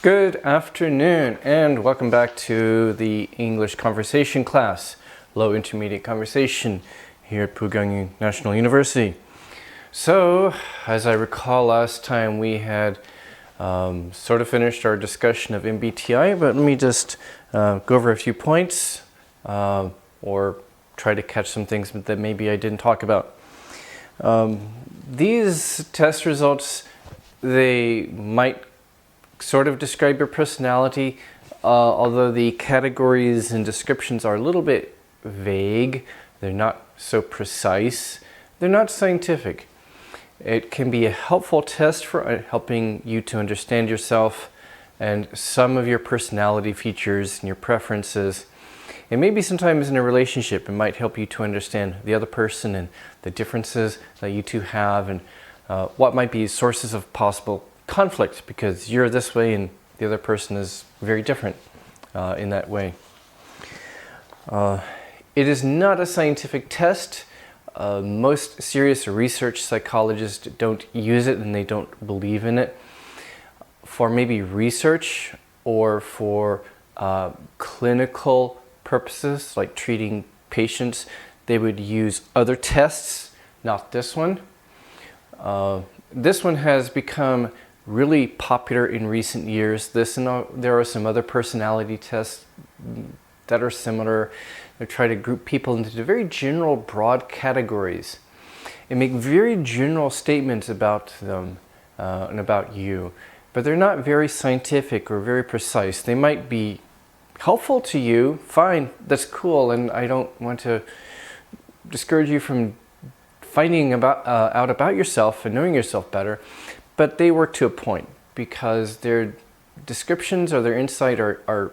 Good afternoon and welcome back to the English conversation class, low intermediate conversation here at Pugang National University. So, as I recall last time we had sort of finished our discussion of MBTI, but let me just go over a few points or try to catch some things that maybe I didn't talk about. These test results, they might sort of describe your personality, although the categories and descriptions are a little bit vague. They're not so precise. They're not scientific. It can be a helpful test for helping you to understand yourself and some of your personality features and your preferences. And maybe sometimes in a relationship, it might help you to understand the other person and the differences that you two have and what might be sources of possible conflict because you're this way and the other person is very different in that way. It is not a scientific test. Most serious research psychologists don't use it and they don't believe in it. For maybe research or for clinical purposes like treating patients, they would use other tests, not this one. This one has become really popular in recent years. There are some other personality tests that are similar. They try to group people into very general, broad categories and make very general statements about them and about you. But they're not very scientific or very precise. They might be helpful to you, fine, that's cool, and I don't want to discourage you from finding out about yourself and knowing yourself better. But they work to a point because their descriptions or their insight are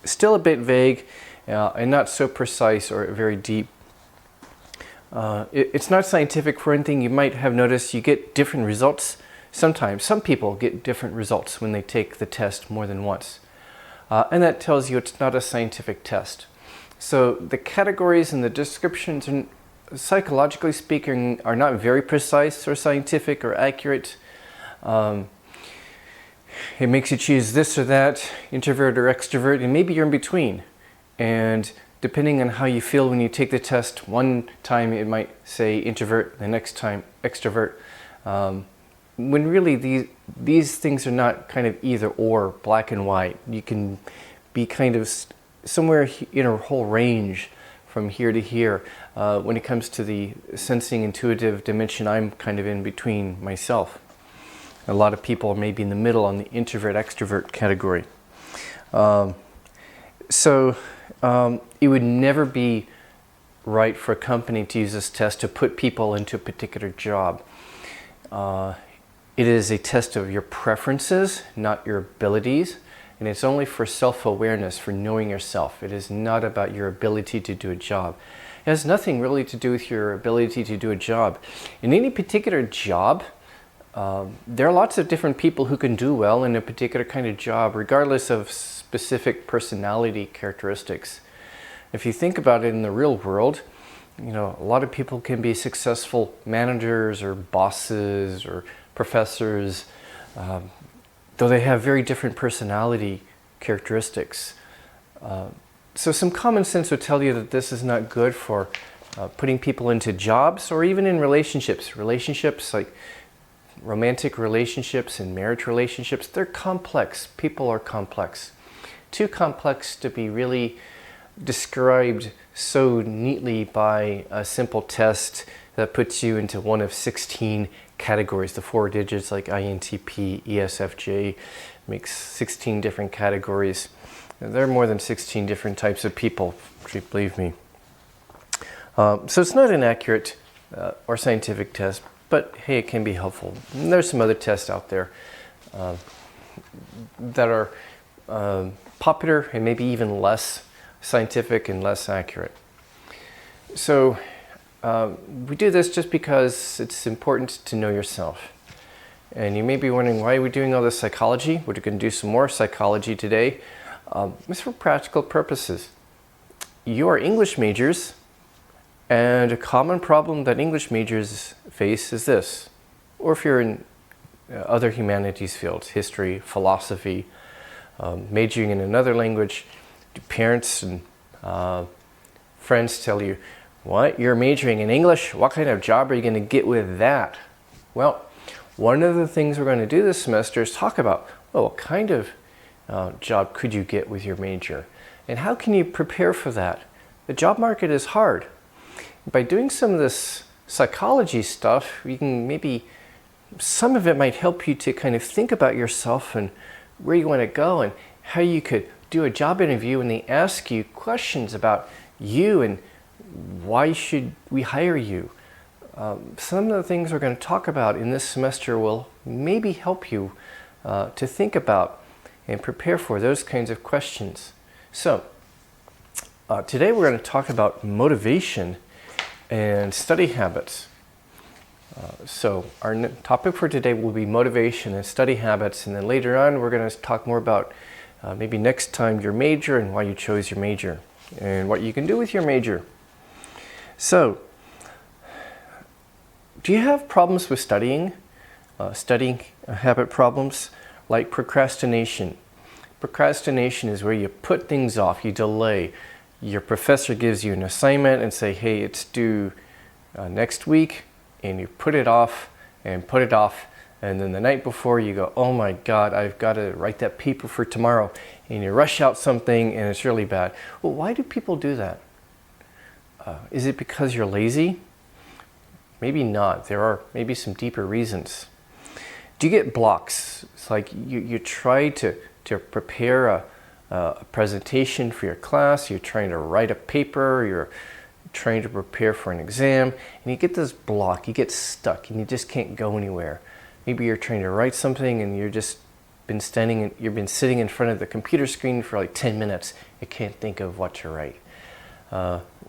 still a bit vague and not so precise or very deep. It's not scientific for anything. You might have noticed you get different results sometimes. Some people get different results when they take the test more than once. And that tells you it's not a scientific test. So the categories and the descriptions are, psychologically speaking, are not very precise or scientific or accurate. It makes you choose this or that, introvert or extrovert, and maybe you're in between. And depending on how you feel when you take the test, one time it might say introvert, the next time extrovert. When really these things are not kind of either or, black and white. You can be kind of somewhere in a whole range from here to here. When it comes to the sensing intuitive dimension, I'm kind of in between myself. A lot of people are maybe in the middle on the introvert extrovert category. So it would never be right for a company to use this test to put people into a particular job. It is a test of your preferences, not your abilities. And it's only for self-awareness, for knowing yourself. It is not about your ability to do a job. It has nothing really to do with your ability to do a job. In any particular job, there are lots of different people who can do well in a particular kind of job, regardless of specific personality characteristics. If you think about it in the real world, you know, a lot of people can be successful managers or bosses or professors, though they have very different personality characteristics. So some common sense would tell you that this is not good for putting people into jobs or even in relationships. Relationships like romantic relationships and marriage relationships, they're complex. People are complex. Too complex to be really described so neatly by a simple test that puts you into one of 16 categories. The 4 digits like INTP, ESFJ makes 16 different categories. There are more than 16 different types of people, believe me. So it's not an accurate or scientific test, but hey, it can be helpful. And there's some other tests out there that are popular and maybe even less scientific and less accurate. So we do this just because it's important to know yourself. And you may be wondering, why are we doing all this psychology? We're going to do some more psychology today. It's for practical purposes. You are English majors, and a common problem that English majors face is this. Or if you're in other humanities fields, history, philosophy, majoring in another language. Do parents and friends tell you, what, you're majoring in English? What kind of job are you going to get with that? Well, one of the things we're going to do this semester is talk about, well, what kind of job could you get with your major? And how can you prepare for that? The job market is hard. By doing some of this psychology stuff, you can maybe, some of it might help you to kind of think about yourself and where you want to go and how you could do a job interview and they ask you questions about you and why should we hire you. Some of the things we're going to talk about in this semester will maybe help you to think about and prepare for those kinds of questions. So today we're going to talk about motivation and study habits. So our topic for today will be motivation and study habits, and then later on we're going to talk more about maybe next time your major and why you chose your major and what you can do with your major. So, do you have problems with studying habit problems like procrastination? Procrastination is where you put things off, you delay. Your professor gives you an assignment and say, hey, it's due next week, and you put it off and put it off, and then the night before you go, oh my God, I've got to write that paper for tomorrow, and you rush out something and it's really bad. Well, why do people do that? Is it because you're lazy? Maybe not. There are maybe some deeper reasons. Do you get blocks? It's like you try to prepare a presentation for your class, you're trying to write a paper, you're trying to prepare for an exam, and you get this block, you get stuck, and you just can't go anywhere. Maybe you're trying to write something and you've been sitting in front of the computer screen for like 10 minutes. You can't think of what to write.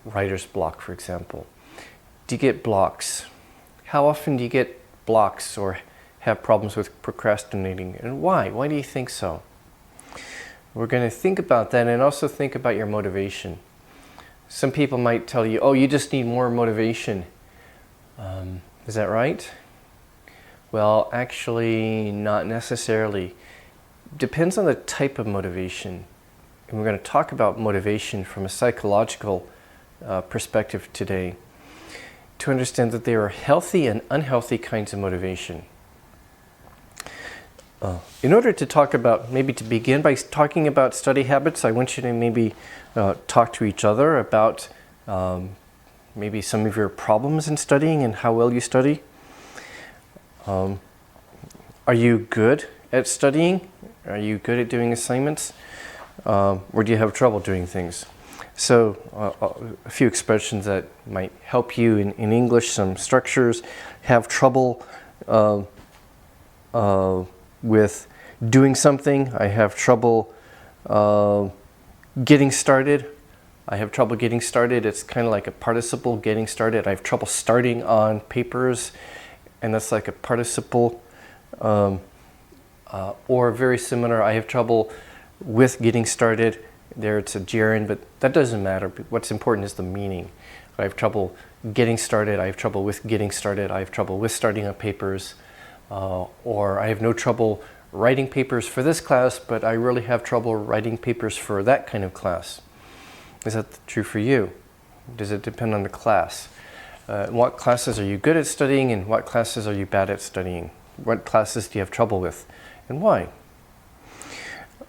Writer's block, for example. Do you get blocks? How often do you get blocks or have problems with procrastinating, and why? Why do you think so? We're going to think about that and also think about your motivation. Some people might tell you, oh, you just need more motivation. Is that right? Well, actually, not necessarily. Depends on the type of motivation. And we're going to talk about motivation from a psychological perspective today to understand that there are healthy and unhealthy kinds of motivation. In order to talk about, maybe to begin by talking about study habits, I want you to maybe talk to each other about maybe some of your problems in studying and how well you study. Are you good at studying? Are you good at doing assignments? Or do you have trouble doing things? So a few expressions that might help you in English, some structures. Have trouble with doing something. I have trouble getting started. I have trouble getting started. It's kind of like a participle, getting started. I have trouble starting on papers, and that's like a participle. Or very similar, I have trouble with getting started. There it's a gerund, but that doesn't matter. What's important is the meaning. I have trouble getting started. I have trouble with getting started. I have trouble with starting on papers. Or I have no trouble writing papers for this class, but I really have trouble writing papers for that kind of class. Is that true for you? Does it depend on the class? What classes are you good at studying, and what classes are you bad at studying? What classes do you have trouble with, and why?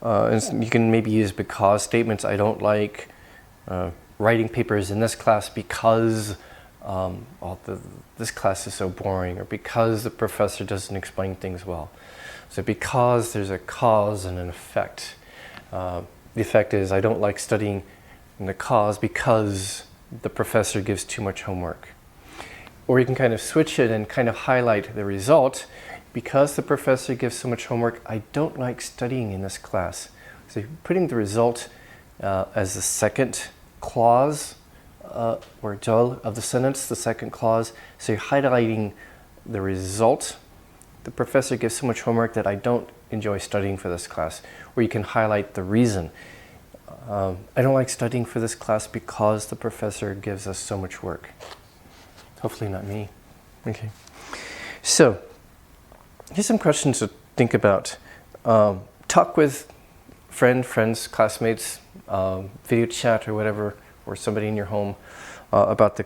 And you can maybe use because statements. I don't like writing papers in this class because this class is so boring, or because the professor doesn't explain things well. So because there's a cause and an effect. The effect is I don't like studying in the cause because the professor gives too much homework. Or you can kind of switch it and kind of highlight the result. Because the professor gives so much homework, I don't like studying in this class. So you're putting the result as the second clause or del of the sentence, the second clause. So you're highlighting the result. The professor gives so much homework that I don't enjoy studying for this class. Or you can highlight the reason. I don't like studying for this class because the professor gives us so much work. Hopefully not me. Okay. So, here's some questions to think about. Talk with friends, classmates, video chat or whatever, or somebody in your home about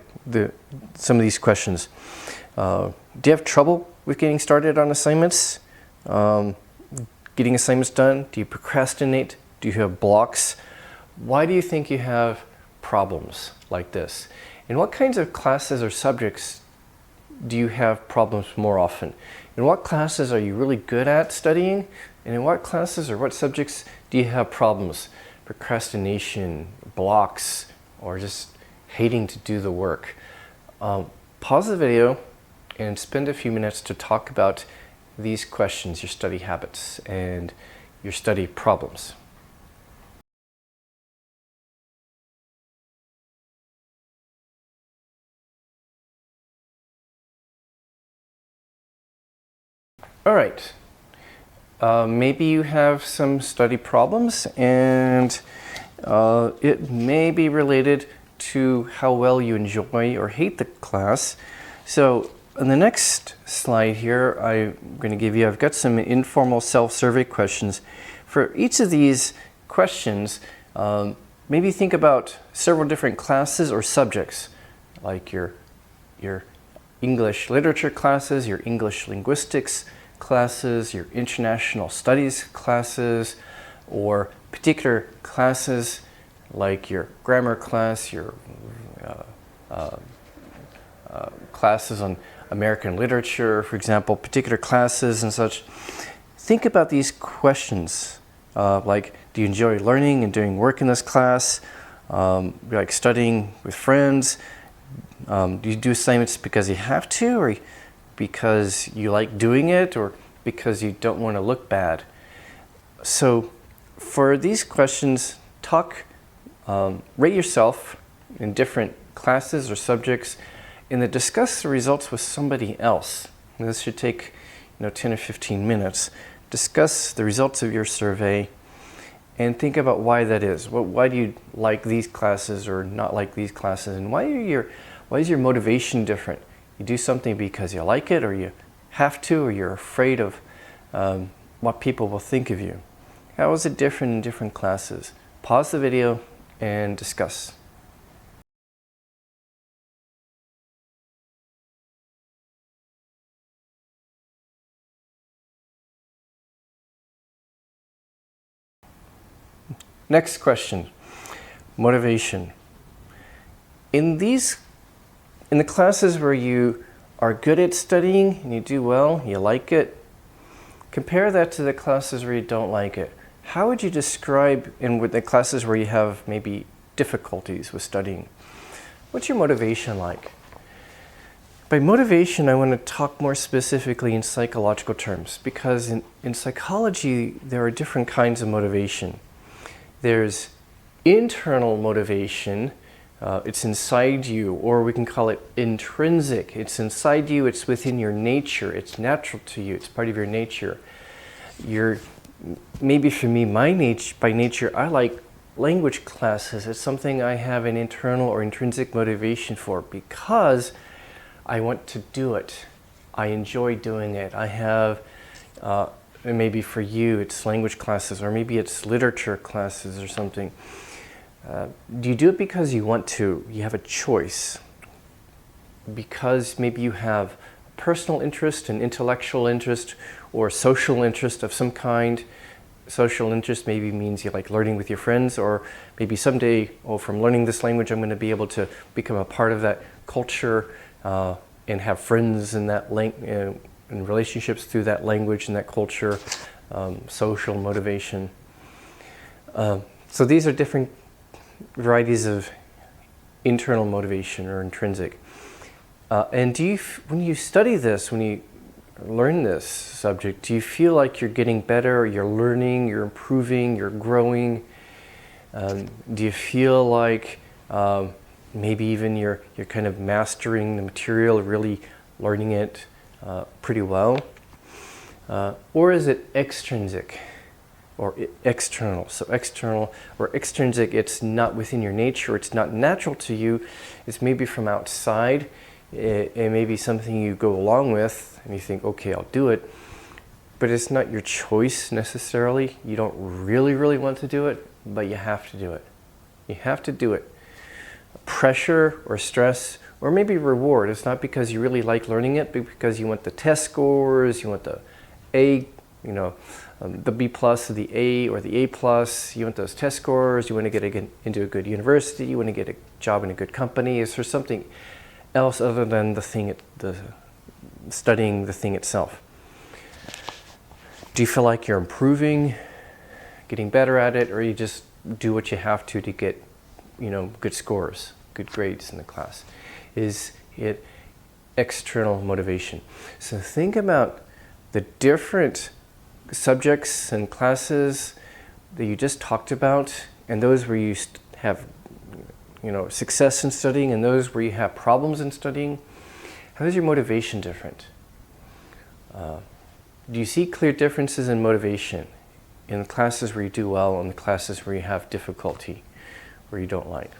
some of these questions. Do you have trouble with getting started on assignments? Getting assignments done? Do you procrastinate? Do you have blocks? Why do you think you have problems like this? In what kinds of classes or subjects do you have problems more often? In what classes are you really good at studying? And in what classes or what subjects do you have problems? Procrastination, blocks, or just hating to do the work? Pause the video and spend a few minutes to talk about these questions, your study habits and your study problems. All right, maybe you have some study problems and it may be related to how well you enjoy or hate the class. So on the next slide here, I'm going to give you, I've got some informal self-survey questions. For each of these questions, maybe think about several different classes or subjects, like your English literature classes, your English linguistics classes, your international studies classes, or particular classes like your grammar class, your classes on American literature, for example, particular classes and such. Think about these questions, like, do you enjoy learning and doing work in this class? Like studying with friends? Do you do assignments because you have to, or because you like doing it, or because you don't want to look bad? So for these questions, rate yourself in different classes or subjects, and then discuss the results with somebody else. And this should take 10 or 15 minutes. Discuss the results of your survey and think about why that is. Why do you like these classes or not like these classes? And why is your motivation different? You do something because you like it, or you have to, or you're afraid of what people will think of you. How is it different in different classes? Pause the video and discuss. Next question, motivation. In the classes where you are good at studying and you do well, you like it, compare that to the classes where you don't like it. How would you describe with the classes where you have maybe difficulties with studying? What's your motivation like? By motivation, I want to talk more specifically in psychological terms, because in psychology, there are different kinds of motivation. There's internal motivation, it's inside you, or we can call it intrinsic. It's inside you, it's within your nature, it's natural to you, it's part of your nature. Maybe for me, by nature, I like language classes. It's something I have an internal or intrinsic motivation for because I want to do it. I enjoy doing it. I have and maybe for you it's language classes, or maybe it's literature classes or something. Do you do it because you want to? You have a choice. Because maybe you have personal interest, an intellectual interest, or social interest of some kind. Social interest maybe means you like learning with your friends, or maybe someday, from learning this language, I'm going to be able to become a part of that culture and have friends in that and relationships through that language and that culture, social motivation. So these are different varieties of internal motivation or intrinsic. And when you study this, when you learn this subject, do you feel like you're getting better, you're learning, you're improving, you're growing? Do you feel like maybe even you're kind of mastering the material, really learning it pretty well? Or is it extrinsic or external? So external or extrinsic, it's not within your nature, it's not natural to you, it's maybe from outside, it may be something you go along with and you think, okay, I'll do it. but it's not your choice necessarily. You don't really want to do it, but you have to do it. You have to do it. Pressure or stress or maybe reward. It's not because you really like learning it, but because you want the test scores, you want the A, the B plus or the A or the A plus. You want those test scores. You want to get into a good university. You want to get a job in a good company. Is there something else other than studying the thing itself? Do you feel like you're improving, getting better at it, or you just do what you have to get, good scores, good grades in the class? Is it external motivation? So think about the different subjects and classes that you just talked about, and those where you have, success in studying, and those where you have problems in studying. How is your motivation different? Do you see clear differences in motivation in the classes where you do well and the classes where you have difficulty, where you don't like?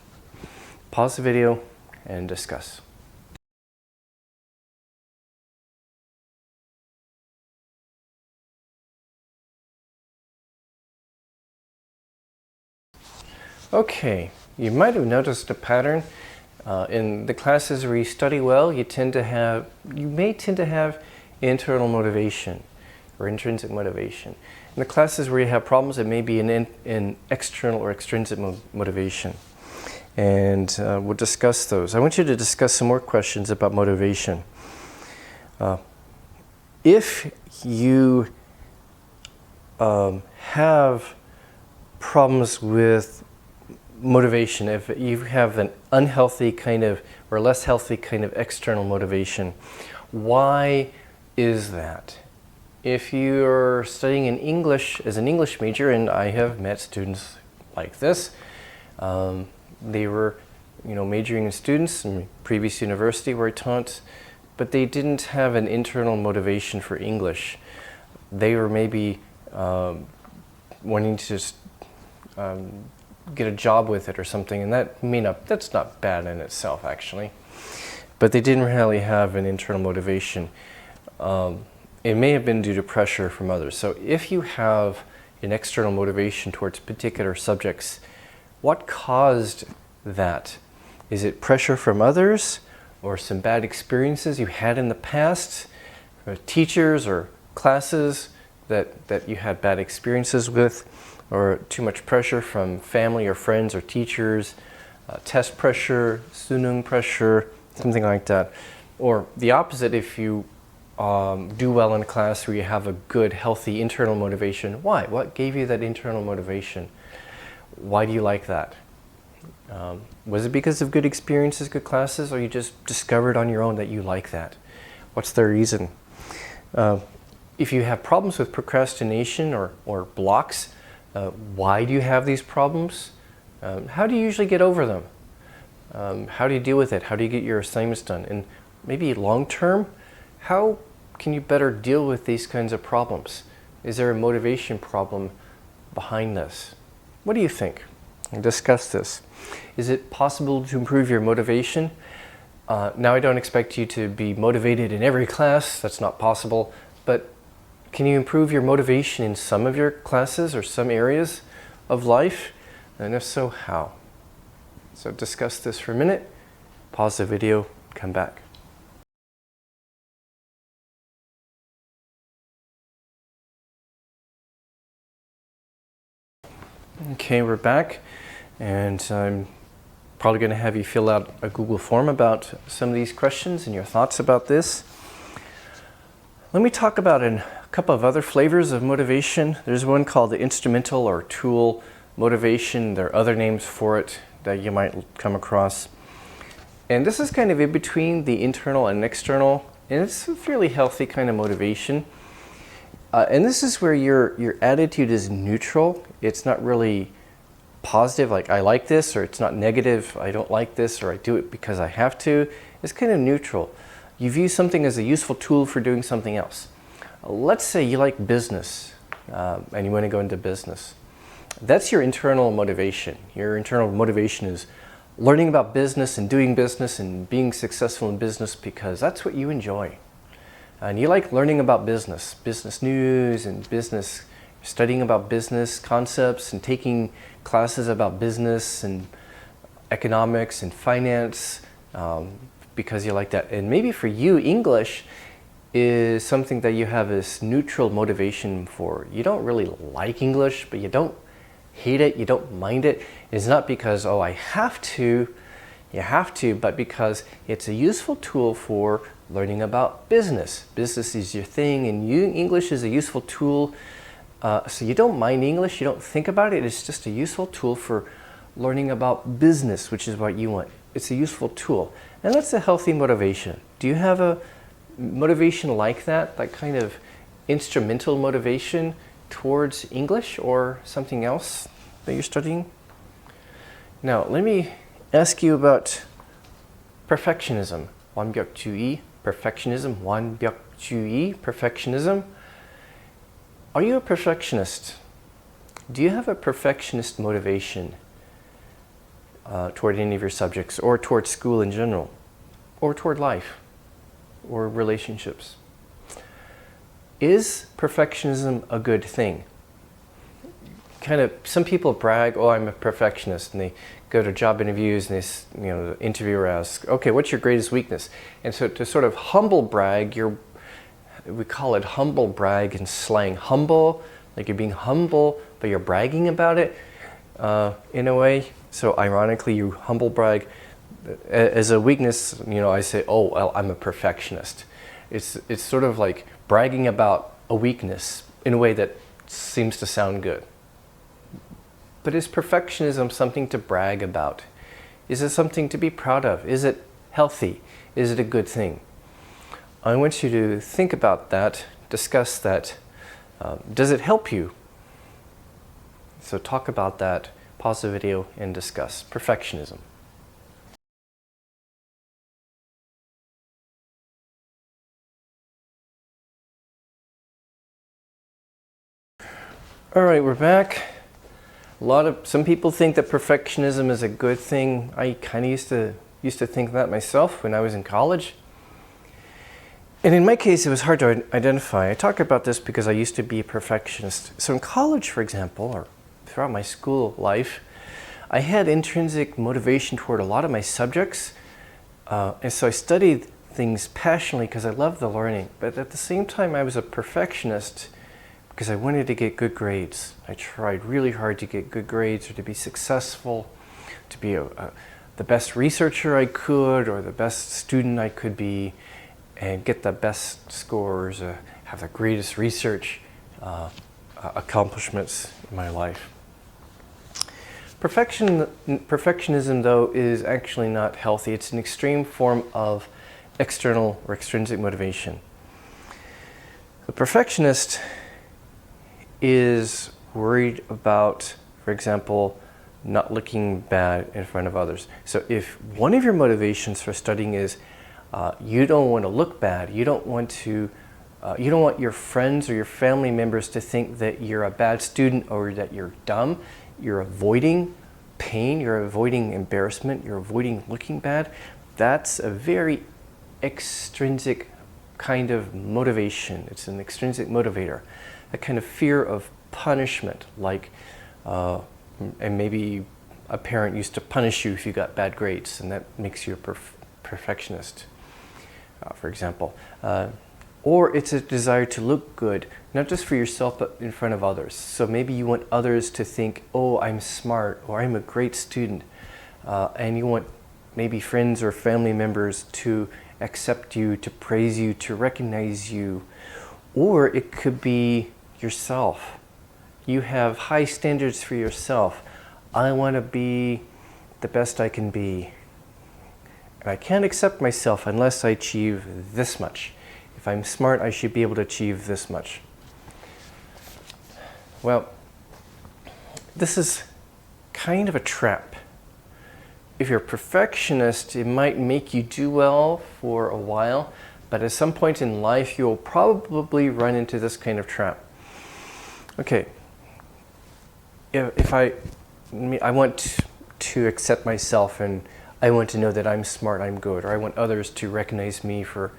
Pause the video and discuss. Okay, you might have noticed a pattern. In the classes where you study well, you may tend to have internal motivation or intrinsic motivation. In the classes where you have problems, it may be an external or extrinsic motivation. And we'll discuss those. I want you to discuss some more questions about motivation. If you have problems with motivation, if you have an unhealthy kind of or less healthy kind of external motivation, why is that? If you're studying in English as an English major, and I have met students like this, they were majoring in students in previous university where I taught, but they didn't have an internal motivation for English. They were maybe wanting to just get a job with it or something, and that's not bad in itself actually, but they didn't really have an internal motivation. It may have been due to pressure from others. So if you have an external motivation towards particular subjects, what caused that? Is it pressure from others or some bad experiences you had in the past, or teachers or classes that you had bad experiences with, or too much pressure from family or friends or teachers, test pressure, sunung pressure, something like that? Or the opposite, if you do well in a class where you have a good, healthy internal motivation. Why? What gave you that internal motivation? Why do you like that? Was it because of good experiences, good classes, or you just discovered on your own that you like that? What's the reason? If you have problems with procrastination or blocks, why do you have these problems? How do you usually get over them? How do you deal with it? How do you get your assignments done? And maybe long term, how can you better deal with these kinds of problems? Is there a motivation problem behind this? What do you think? We'll discuss this. Is it possible to improve your motivation? Now, I don't expect you to be motivated in every class. That's not possible. But can you improve your motivation in some of your classes or some areas of life? And if so, how? So discuss this for a minute. Pause the video, come back. Okay, we're back, and I'm probably going to have you fill out a Google form about some of these questions and your thoughts about this. Let me talk about a couple of other flavors of motivation. There's one called the instrumental or tool motivation. There are other names for it that you might come across. And this is kind of in between the internal and external, and it's a fairly healthy kind of motivation. And this is where your attitude is neutral. It's not really positive, like I like this, or it's not negative, I don't like this, or I do it because I have to. It's kind of neutral. You view something as a useful tool for doing something else. Let's say you like business and you want to go into business. That's your internal motivation. Your internal motivation is learning about business and doing business and being successful in business because that's what you enjoy. and you like learning about business news and studying about business concepts and taking classes about business and economics and finance, because you like that. And maybe for you, English is something that you have this neutral motivation for. You don't really like English, but you don't hate it, you don't mind it. It's not because, oh, I have to, you have to, but because it's a useful tool for learning about business. Business is your thing, and English is a useful tool. So you don't mind English, you don't think about it. It's just a useful tool for learning about business, which is what you want. It's a useful tool. And that's a healthy motivation. Do you have a motivation like that kind of instrumental motivation towards English or something else that you're studying? Now, let me ask you about perfectionism. 완벽주의, perfectionism, 완벽주의, perfectionism. Are you a perfectionist? Do you have a perfectionist motivation toward any of your subjects, or toward school in general, or toward life, or relationships? Is perfectionism a good thing? Some people brag, oh, I'm a perfectionist, and they go to job interviews and the interviewer asks, okay, what's your greatest weakness? And so to sort of humble brag, we call it humble brag in slang. Humble, like you're being humble, but you're bragging about it in a way. So ironically, you humble brag. As a weakness, I say, oh, well, I'm a perfectionist. It's sort of like bragging about a weakness in a way that seems to sound good. But is perfectionism something to brag about? Is it something to be proud of? Is it healthy? Is it a good thing? I want you to think about that, discuss that. Does it help you? So talk about that, pause the video and discuss perfectionism. All right, we're back. Some people think that perfectionism is a good thing. I kind of used to think that myself when I was in college. And in my case, it was hard to identify. I talk about this because I used to be a perfectionist. So in college, for example, or throughout my school life, I had intrinsic motivation toward a lot of my subjects. And so I studied things passionately because I loved the learning. But at the same time, I was a perfectionist because I wanted to get good grades. I tried really hard to get good grades, or to be successful, to be the best researcher I could, or the best student I could be, and get the best scores, have the greatest research accomplishments in my life. Perfectionism, though, is actually not healthy. It's an extreme form of external or extrinsic motivation. The perfectionist is worried about, for example, not looking bad in front of others. So if one of your motivations for studying is you don't want to look bad, you don't want your friends or your family members to think that you're a bad student or that you're dumb, you're avoiding pain, you're avoiding embarrassment, you're avoiding looking bad, that's a very extrinsic kind of motivation. It's an extrinsic motivator. A kind of fear of punishment, like, and maybe a parent used to punish you if you got bad grades, and that makes you a perfectionist, for example. Or it's a desire to look good, not just for yourself, but in front of others. So maybe you want others to think, oh, I'm smart, or I'm a great student, and you want maybe friends or family members to accept you, to praise you, to recognize you. Or it could be yourself. You have high standards for yourself. I want to be the best I can be. And I can't accept myself unless I achieve this much. If I'm smart, I should be able to achieve this much. Well, this is kind of a trap. If you're a perfectionist, it might make you do well for a while, but at some point in life, you'll probably run into this kind of trap. Okay, if I want to accept myself, and I want to know that I'm smart, I'm good, or I want others to recognize me for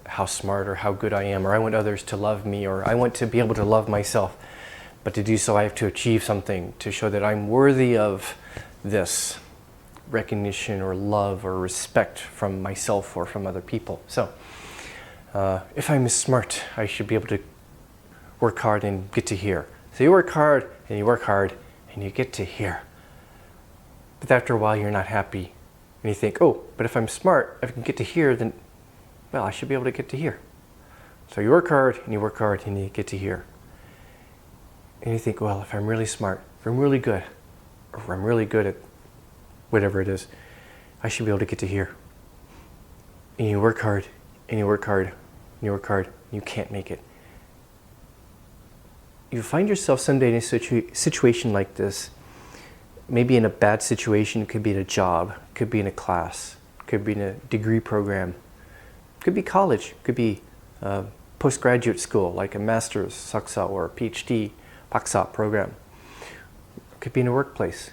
how smart or how good I am, or I want others to love me, or I want to be able to love myself. But to do so, I have to achieve something to show that I'm worthy of this recognition or love or respect from myself or from other people. So if I'm smart, I should be able to work hard and get to here. So you work hard and you work hard and you get to here. But after a while, you're not happy. And you think, oh, but if I'm smart, if I can get to here, then, well, I should be able to get to here. So you work hard and you work hard and you get to here. And you think, well, if I'm really smart, if I'm really good, or if I'm really good at whatever it is, I should be able to get to here. And you work hard and you work hard and you work hard and you can't make it. You find yourself someday in a situation like this, maybe in a bad situation. It could be in a job, it could be in a class, it could be in a degree program, it could be college, it could be postgraduate school, like a master's, saksa, or a PhD, paksa program. It could be in a workplace.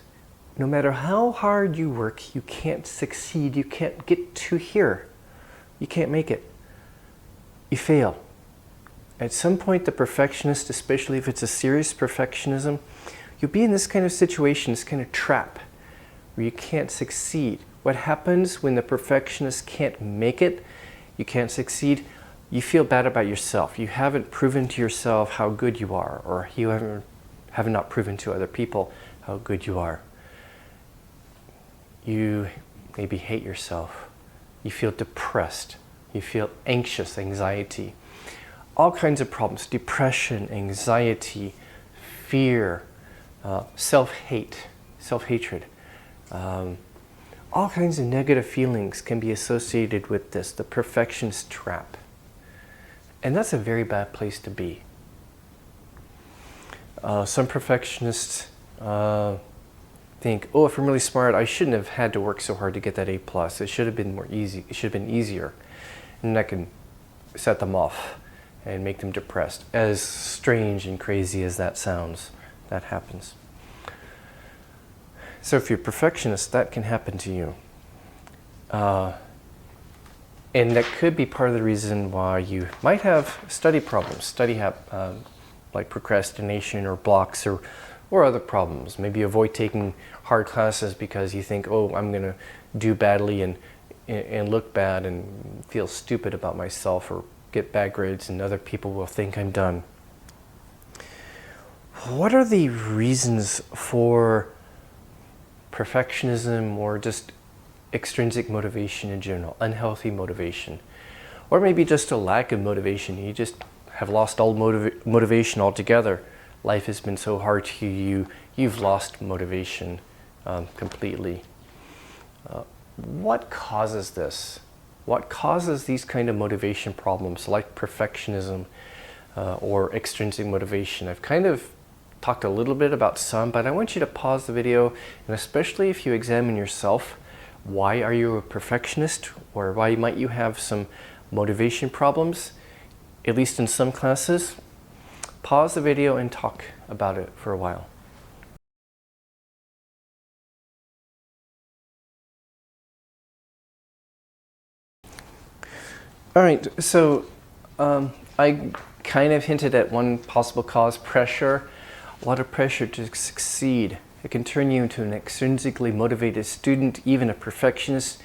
No matter how hard you work, you can't succeed, you can't get to here. You can't make it. You fail. At some point, the perfectionist, especially if it's a serious perfectionism, you'll be in this kind of situation, this kind of trap, where you can't succeed. What happens when the perfectionist can't make it, you can't succeed, you feel bad about yourself. You haven't proven to yourself how good you are, or you have not proven to other people how good you are. You maybe hate yourself. You feel depressed. You feel anxious, anxiety. All kinds of problems, depression, anxiety, fear, self-hate, self-hatred. All kinds of negative feelings can be associated with this, the perfectionist trap. And that's a very bad place to be. Some perfectionists think, oh, if I'm really smart, I shouldn't have had to work so hard to get that A+. It should have been more easy. It should have been easier. And that can set them off and make them depressed. As strange and crazy as that sounds, that happens. So if you're a perfectionist, that can happen to you. And that could be part of the reason why you might have study problems, like procrastination or blocks or other problems. Maybe you avoid taking hard classes because you think, oh, I'm going to do badly and look bad and feel stupid about myself, or get bad grades and other people will think I'm done. What are the reasons for perfectionism, or just extrinsic motivation in general, unhealthy motivation? Or maybe just a lack of motivation. You just have lost all motivation altogether. Life has been so hard to you, you've lost motivation completely. What causes this? What causes these kind of motivation problems like perfectionism or extrinsic motivation? I've kind of talked a little bit about some, but I want you to pause the video, and especially if you examine yourself, why are you a perfectionist, or why might you have some motivation problems, at least in some classes? Pause the video and talk about it for a while. All right, so I kind of hinted at one possible cause, pressure. A lot of pressure to succeed. It can turn you into an extrinsically motivated student, even a perfectionist.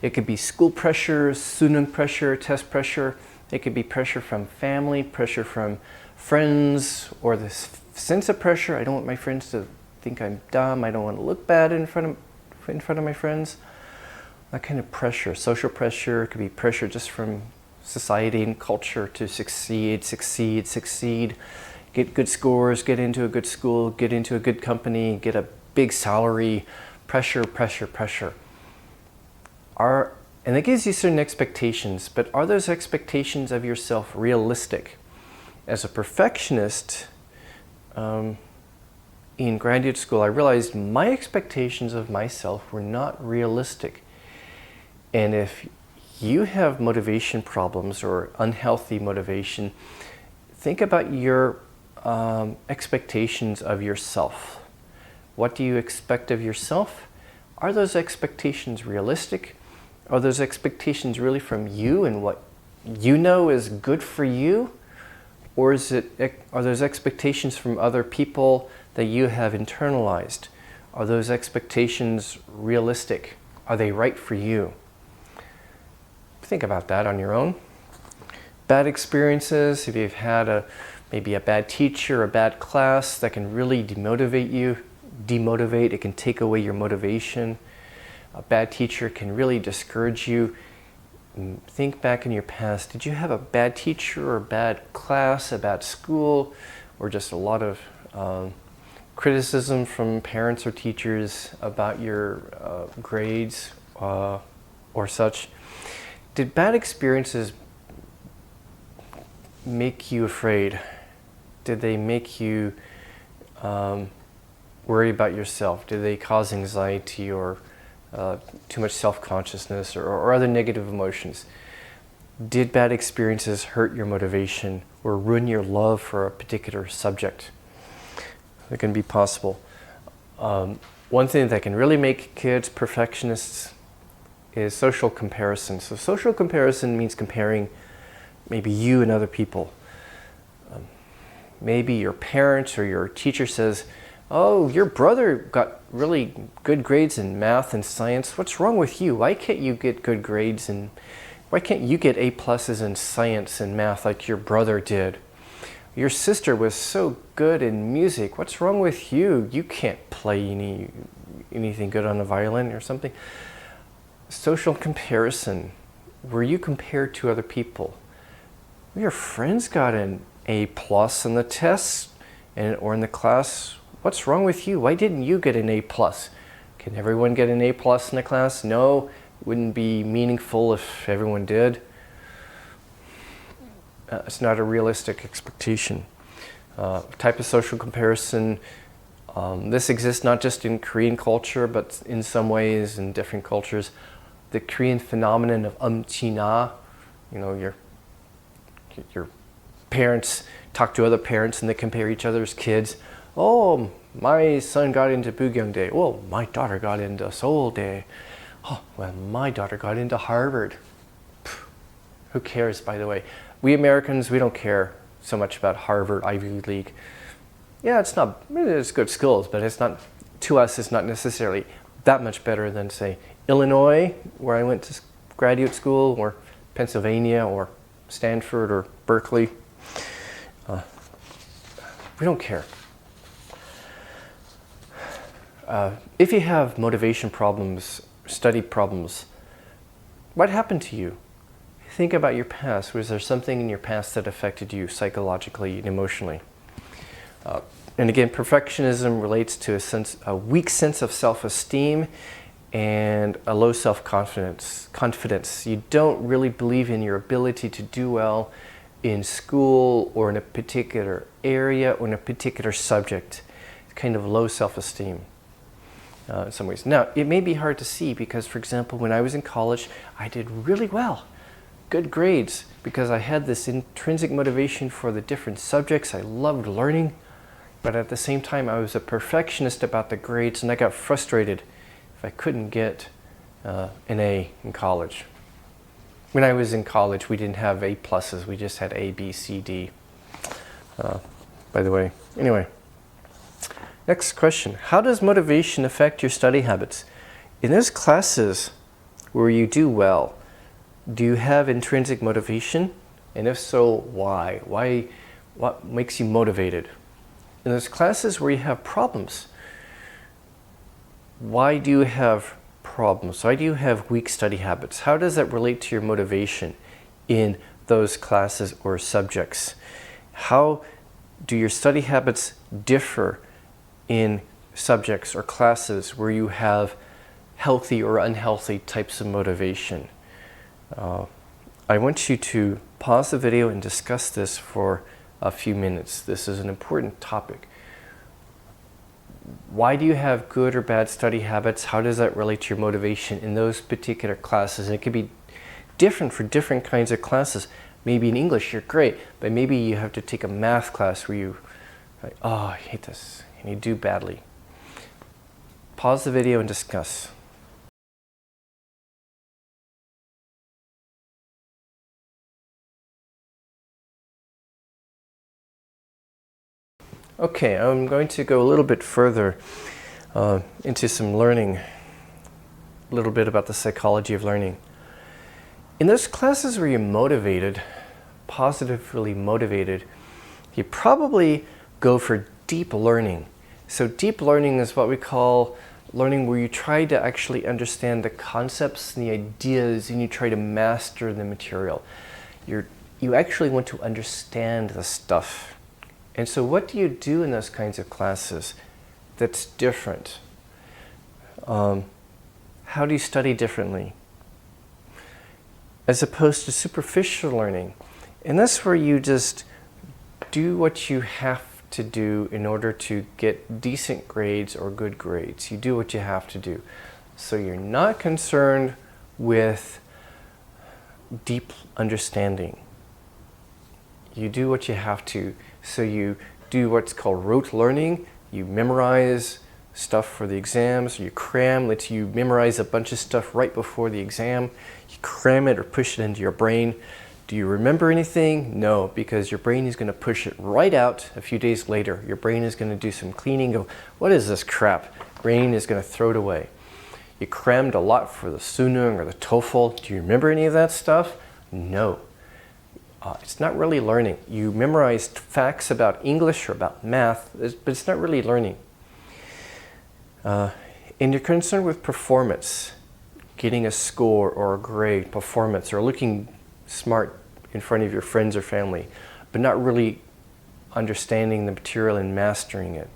It could be school pressure, student pressure, test pressure. It could be pressure from family, pressure from friends, or this sense of pressure. I don't want my friends to think I'm dumb. I don't want to look bad in front of my friends. That kind of pressure, social pressure. It could be pressure just from society and culture to succeed, get good scores, get into a good school, get into a good company, get a big salary. Pressure. And that gives you certain expectations, but are those expectations of yourself realistic? As a perfectionist, in graduate school, I realized my expectations of myself were not realistic. And if you have motivation problems or unhealthy motivation, think about your expectations of yourself. What do you expect of yourself? Are those expectations realistic? Are those expectations really from you and what you know is good for you? Or are those expectations from other people that you have internalized? Are those expectations realistic? Are they right for you? Think about that on your own. Bad experiences, if you've had maybe a bad teacher, a bad class that can really demotivate, it can take away your motivation. A bad teacher can really discourage you. Think back in your past. Did you have a bad teacher or a bad class, a bad school, or just a lot of criticism from parents or teachers about your grades or such? Did bad experiences make you afraid? Did they make you worry about yourself? Did they cause anxiety or too much self-consciousness or other negative emotions? Did bad experiences hurt your motivation or ruin your love for a particular subject? That can be possible. One thing that can really make kids perfectionists is social comparison. So social comparison means comparing maybe you and other people. Maybe your parents or your teacher says, "Oh, your brother got really good grades in math and science. What's wrong with you? Why can't you get good grades and why can't you get A+ in science and math like your brother did? Your sister was so good in music. What's wrong with you? You can't play anything good on the violin," or something. Social comparison, where you compare to other people. Your friends got an A+ in the tests or in the class. What's wrong with you? Why didn't you get an A+? Can everyone get an A+ in the class? No, it wouldn't be meaningful if everyone did. It's not a realistic expectation. Type of social comparison. This exists not just in Korean culture, but in some ways in different cultures. The Korean phenomenon of umchina, your parents talk to other parents and they compare each other's kids. "Oh, my son got into Bugyongdae. Oh, my daughter got into Seouldae. Oh, well, my daughter got into Harvard." Who cares, by the way? We Americans, we don't care so much about Harvard, Ivy League. Yeah, it's good schools, but to us, it's not necessarily that much better than, say, Illinois, where I went to graduate school, or Pennsylvania, or Stanford, or Berkeley. We don't care. If you have motivation problems, study problems, what happened to you? Think about your past. Was there something in your past that affected you psychologically and emotionally? And again, perfectionism relates to a weak sense of self-esteem and a low self-confidence. You don't really believe in your ability to do well in school or in a particular area or in a particular subject. It's kind of low self-esteem in some ways. Now, it may be hard to see because, for example, when I was in college, I did really well. Good grades because I had this intrinsic motivation for the different subjects. I loved learning, but at the same time I was a perfectionist about the grades and I got frustrated if I couldn't get an A in college. When I was in college we didn't have A+, we just had A, B, C, D, by the way. Anyway, next question. How does motivation affect your study habits? In those classes where you do well, do you have intrinsic motivation? And if so, why? What makes you motivated? In those classes where you have problems, why do you have problems? Why do you have weak study habits? How does that relate to your motivation in those classes or subjects? How do your study habits differ in subjects or classes where you have healthy or unhealthy types of motivation? I want you to pause the video and discuss this for a few minutes. This is an important topic. Why do you have good or bad study habits? How does that relate to your motivation in those particular classes? And it could be different for different kinds of classes. Maybe in English you're great, but maybe you have to take a math class where you, I hate this, and you do badly. Pause the video and discuss. Okay, I'm going to go a little bit further into some learning, a little bit about the psychology of learning. In those classes where you're motivated, positively motivated, you probably go for deep learning. So deep learning is what we call learning where you try to actually understand the concepts and the ideas and you try to master the material. You actually want to understand the stuff. And so what do you do in those kinds of classes that's different? How do you study differently? As opposed to superficial learning. And that's where you just do what you have to do in order to get decent grades or good grades. You do what you have to do. So you're not concerned with deep understanding. You do what you have to. So you do what's called rote learning. You memorize stuff for the exams. You cram, lets you memorize a bunch of stuff right before the exam. You cram it or push it into your brain. Do you remember anything? No, because your brain is going to push it right out a few days later. Your brain is going to do some cleaning, go, what is this crap? Brain is going to throw it away. You crammed a lot for the Sunung or the TOEFL. Do you remember any of that stuff? No. It's not really learning. You memorized facts about English or about math, but it's not really learning. And you're concerned with performance, getting a score or a grade, performance, or looking smart in front of your friends or family, but not really understanding the material and mastering it.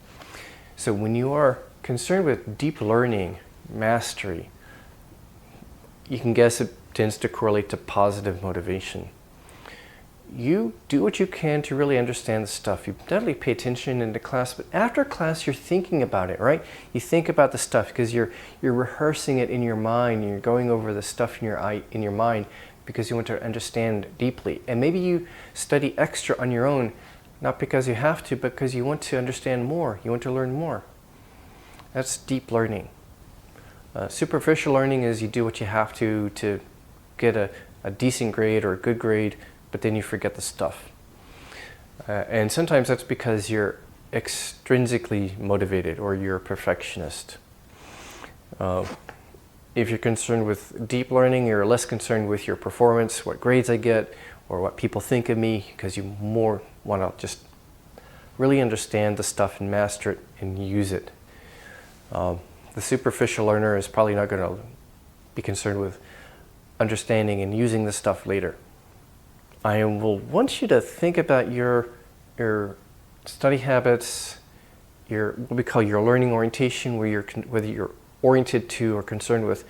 So when you are concerned with deep learning, mastery, you can guess it tends to correlate to positive motivation. You do what you can to really understand the stuff. You definitely pay attention in the class, but after class you're thinking about it, right? You think about the stuff because you're rehearsing it in your mind. You're going over the stuff in your mind because you want to understand deeply. And maybe you study extra on your own, not because you have to, but because you want to understand more. You want to learn more. That's deep learning. Superficial learning is you do what you have to get a decent grade or a good grade, but then you forget the stuff. And sometimes that's because you're extrinsically motivated or you're a perfectionist. If you're concerned with deep learning, you're less concerned with your performance, what grades I get, or what people think of me, because you more want to just really understand the stuff and master it and use it. The superficial learner is probably not going to be concerned with understanding and using the stuff later. I will want you to think about your study habits, what we call your learning orientation, whether you're oriented to or concerned with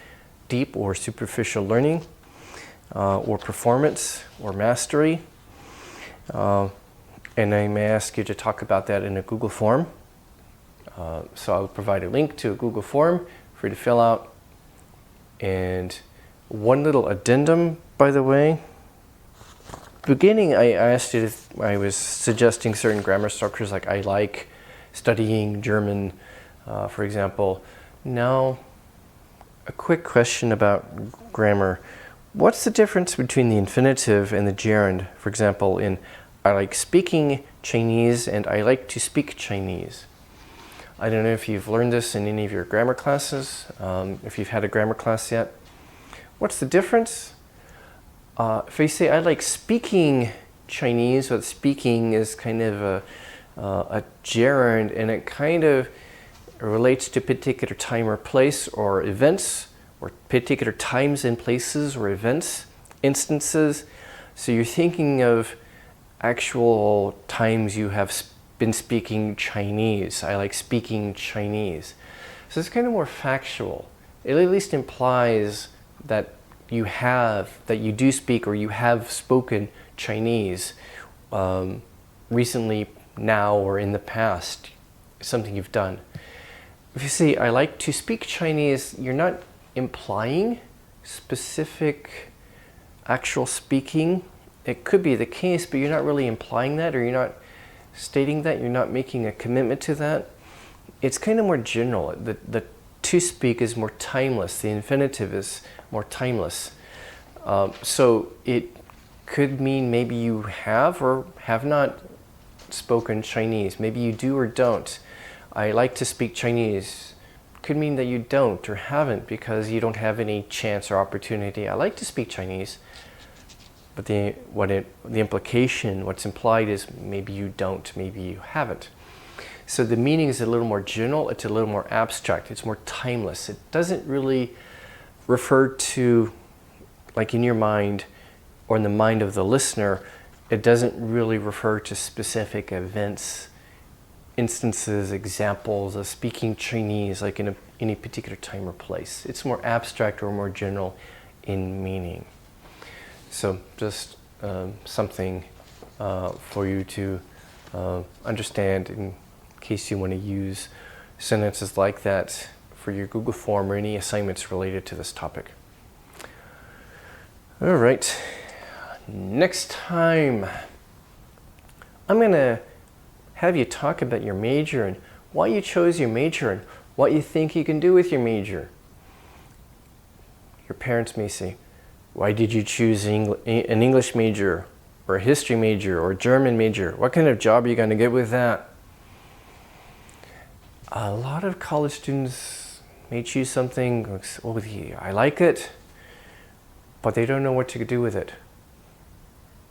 deep or superficial learning, or performance or mastery. And I may ask you to talk about that in a Google form. So I'll provide a link to a Google form for you to fill out. And one little addendum, by the way. Beginning, I asked you if I was suggesting certain grammar structures, like I like studying German, for example. Now, a quick question about grammar. What's the difference between the infinitive and the gerund? For example, in I like speaking Chinese and I like to speak Chinese. I don't know if you've learned this in any of your grammar classes, if you've had a grammar class yet. What's the difference? If I say I like speaking Chinese, what speaking is kind of a gerund, and it kind of relates to particular time or place or events, or particular times and places or events, instances. So you're thinking of actual times you have been speaking Chinese. I like speaking Chinese. So it's kind of more factual. It at least implies that you do speak or you have spoken Chinese recently, now, or in the past. Something you've done. If you say, I like to speak Chinese, you're not implying specific actual speaking. It could be the case, but you're not really implying that, or you're not stating that, you're not making a commitment to that. It's kind of more general. The to speak is more timeless. The infinitive is more timeless. So it could mean maybe you have or have not spoken Chinese. Maybe you do or don't. I like to speak Chinese. Could mean that you don't or haven't because you don't have any chance or opportunity. I like to speak Chinese, but the implication, what's implied is maybe you don't, maybe you haven't. So the meaning is a little more general, it's a little more abstract, it's more timeless. It doesn't really refer to, like in your mind or in the mind of the listener, it doesn't really refer to specific events, instances, examples of speaking Chinese, like in any particular time or place. It's more abstract or more general in meaning. So just something for you to understand in case you want to use sentences like that for your Google form or any assignments related to this topic. All right, next time I'm going to have you talk about your major and why you chose your major and what you think you can do with your major. Your parents may say, why did you choose an English major or a history major or a German major? What kind of job are you going to get with that? A lot of college students may choose something, oh, I like it, but they don't know what to do with it.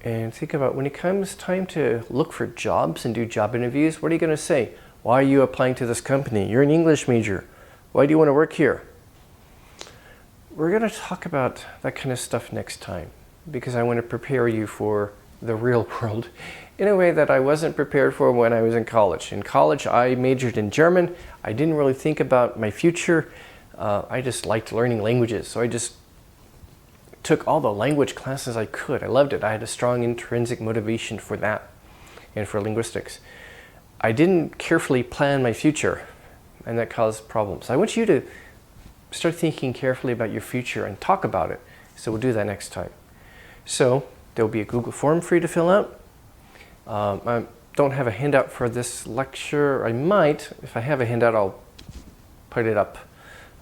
And think about when it comes time to look for jobs and do job interviews, what are you going to say? Why are you applying to this company? You're an English major. Why do you want to work here? We're going to talk about that kind of stuff next time because I want to prepare you for the real world in a way that I wasn't prepared for when I was in college. In college, I majored in German. I didn't really think about my future. I just liked learning languages, so I just took all the language classes I could. I loved it. I had a strong intrinsic motivation for that and for linguistics. I didn't carefully plan my future, and that caused problems. I want you to start thinking carefully about your future and talk about it. So we'll do that next time. So there'll be a Google form for you to fill out. I don't have a handout for this lecture. I might. If I have a handout, I'll put it up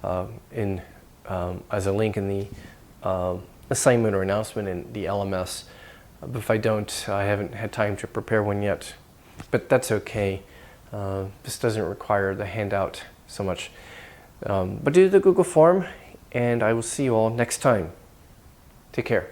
as a link in the assignment or announcement in the LMS. But if I don't, I haven't had time to prepare one yet. But that's okay. This doesn't require the handout so much. But do the Google form, and I will see you all next time. Take care.